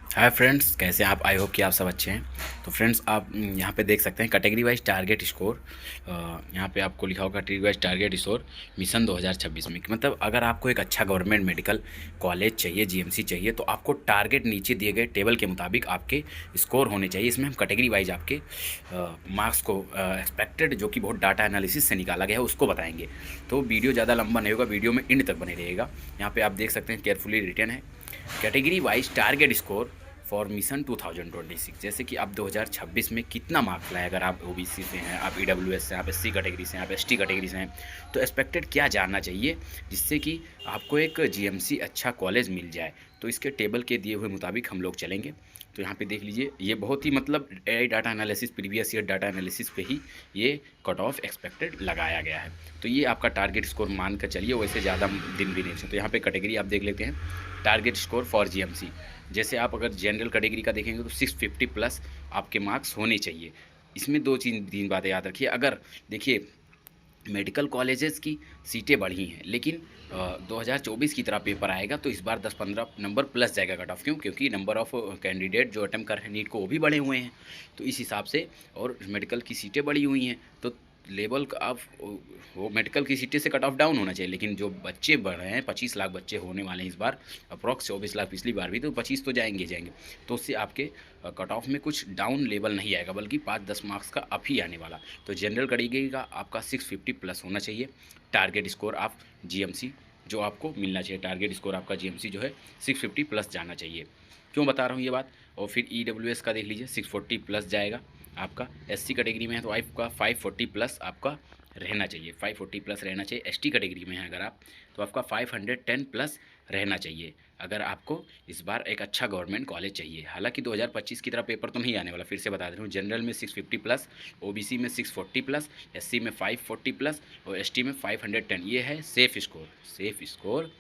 Hi friends, कैसे हैं आप? आई होप कि आप सब अच्छे हैं। तो फ्रेंड्स, आप यहाँ पे देख सकते हैं कैटेगरी वाइज टारगेट स्कोर। यहाँ पे आपको लिखा होगा category wise target score mission 2026 में। मतलब अगर आपको एक अच्छा गवर्नमेंट मेडिकल कॉलेज चाहिए, जीएमसी चाहिए, तो आपको टारगेट नीचे दिए गए टेबल के मुताबिक आपके स्कोर होने चाहिए। इसमें हम कैटेगरी वाइज आपके मार्क्स को एक्सपेक्टेड, जो कि बहुत डाटा एनालिसिस से निकाला गया है, उसको बताएंगे। तो वीडियो ज़्यादा लंबा नहीं होगा, वीडियो में एंड तक बने रहेगा। यहाँ पे आप देख सकते हैं केयरफुली रिटन है category wise target score for mission 2026। जैसे कि आप 2026 में कितना मार्क्स लाए। अगर आप ओबीसी से हैं, आप ईडब्ल्यूएस से हैं, आप एससी कैटेगरी से हैं, आप एसटी कैटेगरी से हैं, तो एक्सपेक्टेड क्या जानना चाहिए जिससे कि आपको एक जीएमसी अच्छा कॉलेज मिल जाए। तो इसके टेबल के दिए हुए मुताबिक हम लोग चलेंगे। तो यहाँ पे देख लीजिए, ये बहुत ही मतलब AI data analysis, previous year data analysis पे ही ये कट ऑफ एक्सपेक्टेड लगाया गया है। तो ये आपका टारगेट स्कोर मान कर चलिए, वैसे ज़्यादा दिन भी नहीं है। तो यहाँ पे कैटेगरी आप देख लेते हैं, टारगेट स्कोर फॉर जीएमसी। जैसे आप अगर जनरल कैटेगरी का देखेंगे तो 650 प्लस आपके मार्क्स होने चाहिए। इसमें दो चीज़ तीन बातें याद रखिए। अगर देखिए, मेडिकल कॉलेजेस की सीटें बढ़ी हैं, लेकिन 2024 की तरह पेपर आएगा तो इस बार 10-15 नंबर प्लस जाएगा कट ऑफ। क्यों? क्योंकि नंबर ऑफ़ कैंडिडेट जो अटेम्प्ट कर रहे हैं नीट को, वो भी बढ़े हुए हैं। तो इस हिसाब से, और मेडिकल की सीटें बढ़ी हुई हैं, तो लेवल का आप वो मेडिकल की सीटें से कट ऑफ डाउन होना चाहिए। लेकिन जो बच्चे बढ़ रहे हैं, 25 लाख बच्चे होने वाले हैं इस बार, अप्रॉक्स 24 लाख पिछली बार भी, तो 25 तो जाएंगे जाएंगे। तो उससे आपके कट ऑफ में कुछ डाउन लेवल नहीं आएगा, बल्कि 5-10 मार्क्स का अप ही आने वाला। तो जनरल कैटेगरी का आपका 650 प्लस होना चाहिए। टारगेट स्कोर आप जीएमसी जो आपको मिलना चाहिए, टारगेट स्कोर आपका जीएमसी जो है 650 प्लस जाना चाहिए। क्यों बता रहा हूँ ये बात? और फिर ईडब्ल्यूएस का देख लीजिए, 640 प्लस जाएगा आपका। एससी कैटेगरी में है तो आपका 540 प्लस आपका रहना चाहिए, 540 प्लस रहना चाहिए। एसटी कैटेगरी में है अगर आप, तो आपका 510 प्लस रहना चाहिए, अगर आपको इस बार एक अच्छा गवर्नमेंट कॉलेज चाहिए। हालांकि 2025 की तरह पेपर तो नहीं आने वाला, फिर से बता दे रहा हूँ। जनरल में 650 प्लस, ओबीसी में 640 प्लस, एससी में 540 प्लस और एसटी में 510। ये है safe score, safe score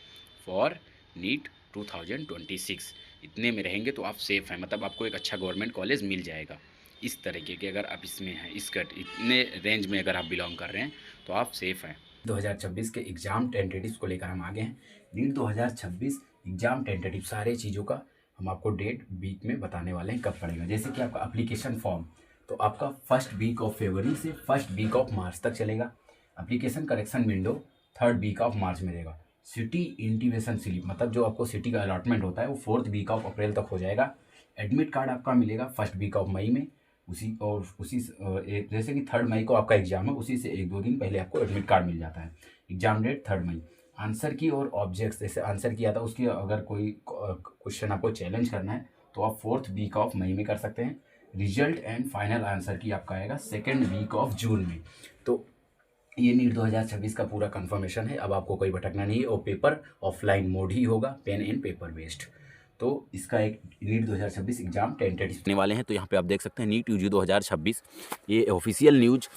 for NEET 2026। इतने में रहेंगे तो आप सेफ़ हैं, मतलब आपको एक अच्छा गवर्नमेंट कॉलेज मिल जाएगा। इस तरीके के अगर आप इसमें हैं, इस कट इतने रेंज में अगर आप बिलोंग कर रहे हैं, तो आप सेफ़ हैं। 2026 के एग्ज़ाम टेंटेटिव्स को लेकर हम आगे हैं। नीट 2026 एग्ज़ाम टेंटेटिव, सारे चीज़ों का हम आपको डेट वीक में बताने वाले हैं कब पड़ेगा। जैसे कि आपका एप्लीकेशन फॉर्म, तो आपका फर्स्ट वीक ऑफ फरवरी से फर्स्ट वीक ऑफ मार्च तक चलेगा। Application correction window third week of March में रहेगा। सिटी इंटीमेशन स्लिप, मतलब जो आपको सिटी का अलॉटमेंट होता है, वो फोर्थ वीक ऑफ अप्रैल तक हो जाएगा। एडमिट कार्ड आपका मिलेगा फर्स्ट वीक ऑफ मई में। जैसे कि 3 मई को आपका एग्जाम है, उसी से 1-2 दिन पहले आपको एडमिट कार्ड मिल जाता है। एग्जाम डेट 3 मई। आंसर की और ऑब्जेक्ट्स, जैसे आंसर किया था उसकी अगर कोई क्वेश्चन आपको चैलेंज करना है, तो आप फोर्थ वीक ऑफ मई में कर सकते हैं। रिजल्ट एंड फाइनल आंसर की आपका आएगा सेकेंड वीक ऑफ जून में। तो ये नीट 2026 का पूरा कंफर्मेशन है। अब आपको कोई भटकना नहीं है, और पेपर ऑफलाइन मोड ही होगा, पेन एंड पेपर बेस्ड। तो इसका एक नीट 2026 एग्जाम टेंटेटिव होने वाले हैं। तो यहाँ पे आप देख सकते हैं नीट यूजी 2026, ये ऑफिशियल न्यूज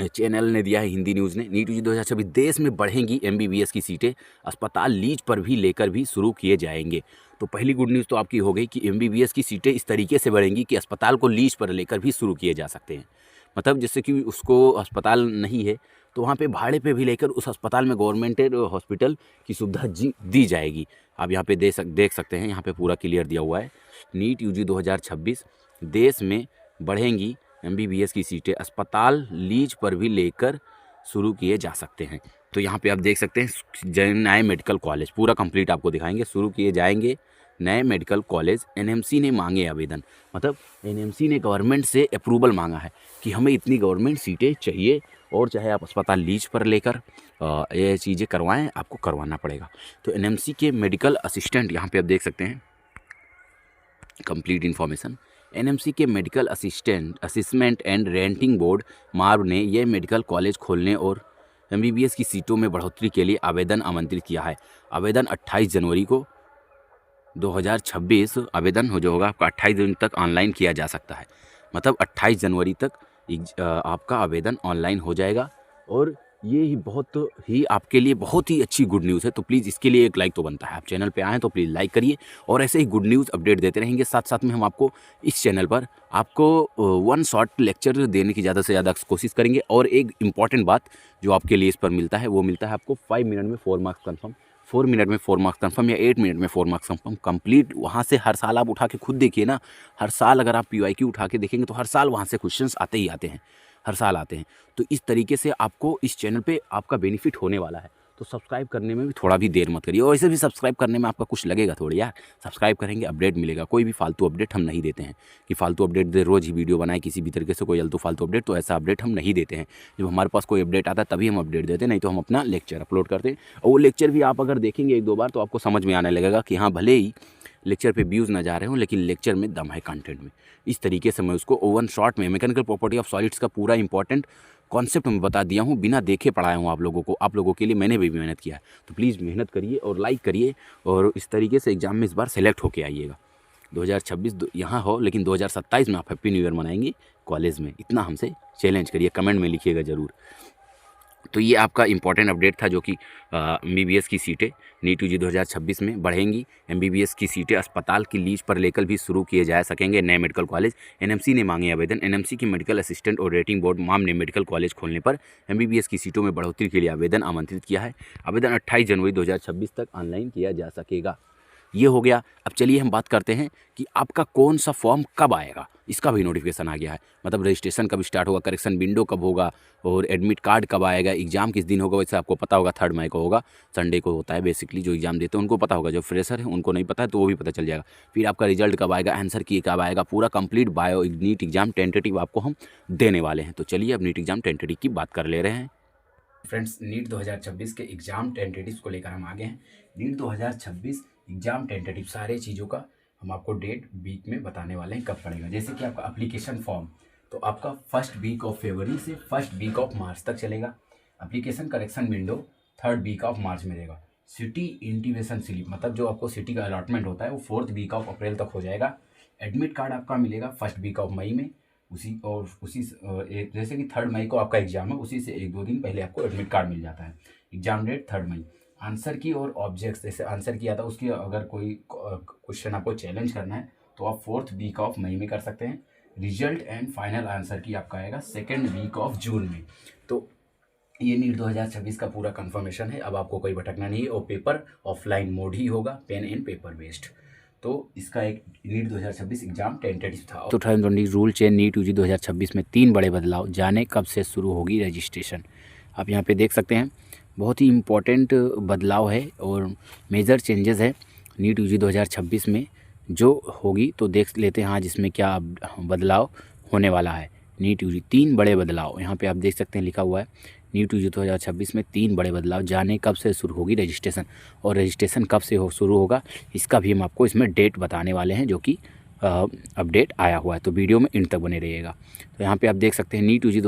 चैनल ने दिया है, हिंदी न्यूज़ ने। नीट यूजी 2026, देश में बढ़ेंगी एमबीबीएस की सीटें, अस्पताल लीज पर भी लेकर भी शुरू किए जाएंगे। तो पहली गुड न्यूज़ तो आपकी हो गई कि एमबीबीएस की सीटें इस तरीके से बढ़ेंगी कि अस्पताल को लीज पर लेकर भी शुरू किए जा सकते हैं। मतलब जैसे कि उसको अस्पताल नहीं है, तो वहाँ पे भाड़े पे भी लेकर उस अस्पताल में गवर्नमेंटेड हॉस्पिटल की सुविधा दी जाएगी। आप यहाँ पे देख सकते हैं, यहाँ पे पूरा क्लियर दिया हुआ है। नीट यूजी 2026, देश में बढ़ेंगी एमबीबीएस की सीटें, अस्पताल लीज पर भी लेकर शुरू किए जा सकते हैं। तो यहाँ पे आप देख सकते हैं नए मेडिकल कॉलेज पूरा कंप्लीट आपको दिखाएंगे, शुरू किए जाएंगे नए मेडिकल कॉलेज। एनएमसी ने मांगे आवेदन, मतलब एनएमसी ने गवर्नमेंट से अप्रूवल मांगा है कि हमें इतनी गवर्नमेंट सीटें चाहिए, और चाहे आप अस्पताल लीज पर लेकर ये चीज़ें करवाएं, आपको करवाना पड़ेगा। तो एनएमसी के मेडिकल असिस्टेंट, यहाँ पे आप देख सकते हैं कंप्लीट इन्फॉर्मेशन। एनएमसी के medical assessment and rating board MARB ने यह मेडिकल कॉलेज खोलने और एमबीबीएस की सीटों में बढ़ोतरी के लिए आवेदन आमंत्रित किया है। आवेदन 28 जनवरी को 2026 आवेदन हो जो होगा आपका 28 दिन तक ऑनलाइन किया जा सकता है। मतलब 28 जनवरी तक आपका आवेदन ऑनलाइन हो जाएगा। और ये ही बहुत ही आपके लिए बहुत ही अच्छी गुड न्यूज़ है। तो प्लीज़ इसके लिए एक लाइक तो बनता है। आप चैनल पे आएँ तो प्लीज़ लाइक करिए, और ऐसे ही गुड न्यूज़ अपडेट देते रहेंगे। साथ साथ में हम आपको इस चैनल पर आपको वन शॉट लेक्चर देने की ज़्यादा से ज़्यादा कोशिश करेंगे। और एक इम्पॉर्टेंट बात जो आपके लिए इस पर मिलता है, वो मिलता है आपको 5 मिनट में 4 मार्क्स कन्फर्म 4 मिनट में 4 मार्क्स कन्फर्म या 8 मिनट में 4 मार्क्स कन्फर्म कंप्लीट। वहाँ से हर साल आप उठा के खुद देखिए ना, हर साल अगर आप PYQ उठा के देखेंगे तो हर साल वहाँ से क्वेश्चंस आते ही आते हैं, हर साल आते हैं। तो इस तरीके से आपको इस चैनल पे आपका बेनिफिट होने वाला है। तो सब्सक्राइब करने में भी थोड़ा भी देर मत करिए, और वैसे भी सब्सक्राइब करने में आपका कुछ लगेगा थोड़ी यार, सब्सक्राइब करेंगे अपडेट मिलेगा। कोई भी फालतू अपडेट हम नहीं देते हैं कि फालतू अपडेट दे, रोज़ ही वीडियो बनाए किसी भी तरीके से कोई अल्तू फालतू अपडेट, तो ऐसा अपडेट हम नहीं देते हैं। जब हमारे पास कोई अपडेट आता है तभी हम अपडेट देते हैं, नहीं तो हम अपना लेक्चर अपलोड करते हैं। और वो लेक्चर भी आप अगर देखेंगे 1-2 बार तो आपको समझ में आने लगेगा कि हाँ, भले ही लेक्चर पे व्यूज़ ना जा रहे हों लेकिन लेक्चर में दम है कंटेंट में। इस तरीके से मैं उसको ओवन शॉर्ट में मैकेनिकल प्रॉपर्टी ऑफ सॉलिड्स का पूरा इंपॉर्टेंट कॉन्सेप्ट मैं बता दिया हूँ, बिना देखे पढ़ाया हूँ आप लोगों को। आप लोगों के लिए मैंने भी मेहनत किया है, तो प्लीज़ मेहनत करिए और लाइक करिए, और इस तरीके से एग्ज़ाम में इस बार सेलेक्ट होके आइएगा। 2026 यहाँ हो, लेकिन 2027 में आप हैप्पी न्यू ईयर मनाएंगे कॉलेज में, इतना हमसे चैलेंज करिए, कमेंट में लिखिएगा ज़रूर। तो ये आपका इंपॉर्टेंट अपडेट था, जो कि MBBS की सीटें नीट UG 2026 में बढ़ेंगी। MBBS की सीटें अस्पताल की लीज पर लेकर भी शुरू किए जा सकेंगे नए मेडिकल कॉलेज। NMC ने मांगे आवेदन। NMC की मेडिकल असिस्टेंट और रेटिंग बोर्ड माम ने मेडिकल कॉलेज खोलने पर MBBS की सीटों में बढ़ोतरी के लिए आवेदन आमंत्रित किया है। आवेदन 28 जनवरी 2026 तक ऑनलाइन किया जा सकेगा। ये हो गया। अब चलिए हम बात करते हैं कि आपका कौन सा फॉर्म कब आएगा, इसका भी नोटिफिकेशन आ गया है। मतलब रजिस्ट्रेशन कब स्टार्ट होगा, करेक्शन विंडो कब होगा, और एडमिट कार्ड कब आएगा, एग्ज़ाम किस दिन होगा। वैसे आपको पता होगा 3 मई को होगा, संडे को होता है बेसिकली। जो एग्ज़ाम देते हैं उनको पता होगा, जो फ्रेशर है उनको नहीं पता है तो वो भी पता चल जाएगा। फिर आपका रिजल्ट कब आएगा, आंसर की कब आएगा, पूरा complete bio NEET exam tentative आपको हम देने वाले हैं। तो चलिए अब नीट एग्ज़ाम टेंटेटिव की बात कर ले रहे हैं। फ्रेंड्स, नीट 2026 के एग्ज़ाम टेंटेटिव को लेकर हम आगे हैं। नीट 2026 एग्ज़ाम टेंटेटिव सारे चीज़ों का हम आपको डेट वीक में बताने वाले हैं कब पड़ेगा। जैसे कि आपका एप्लीकेशन फॉर्म तो आपका फर्स्ट वीक ऑफ फरवरी से फर्स्ट वीक ऑफ मार्च तक चलेगा। Application correction window third week of March में रहेगा। सिटी इंटीमेशन स्लिप मतलब जो आपको सिटी का अलॉटमेंट होता है वो फोर्थ वीक ऑफ अप्रैल तक हो जाएगा। एडमिट कार्ड आपका मिलेगा फर्स्ट वीक ऑफ मई में। जैसे कि 3 मई को आपका एग्जाम है, उसी से 1-2 दिन पहले आपको एडमिट कार्ड मिल जाता है। एग्जाम डेट 3 मई। आंसर की और ऑब्जेक्ट्स, जैसे आंसर किया था उसकी अगर कोई क्वेश्चन आपको चैलेंज करना है तो आप 4th वीक ऑफ मई में कर सकते हैं। रिजल्ट एंड फाइनल आंसर की आपका आएगा 2nd वीक ऑफ जून में। तो ये नीट 2026 का पूरा कंफर्मेशन है। अब आपको कोई भटकना नहीं है, और पेपर ऑफलाइन मोड ही होगा, पेन एंड पेपर बेस्ड। तो इसका एक नीट 2026 एग्जाम टेंटेटिव था। 2020 रूल चेंज नीट UG 2026 में 3 बड़े बदलाव, जाने कब से शुरू होगी रजिस्ट्रेशन। आप यहाँ पे देख सकते हैं, बहुत ही इम्पोर्टेंट बदलाव है और मेजर चेंजेस है नीट UG 2026 में जो होगी। तो देख लेते हैं हाँ जिसमें क्या बदलाव होने वाला है। नीट UG 3 बड़े बदलाव, यहाँ पे आप देख सकते हैं लिखा हुआ है नीट UG 2026 में 3 बड़े बदलाव, जाने कब से शुरू होगी रजिस्ट्रेशन, और रजिस्ट्रेशन कब से शुरू होगा इसका भी हम आपको इसमें डेट बताने वाले हैं, जो कि अपडेट आया हुआ है। तो वीडियो में इन तक बने रहिएगा। तो यहाँ पे आप देख सकते हैं नीट UG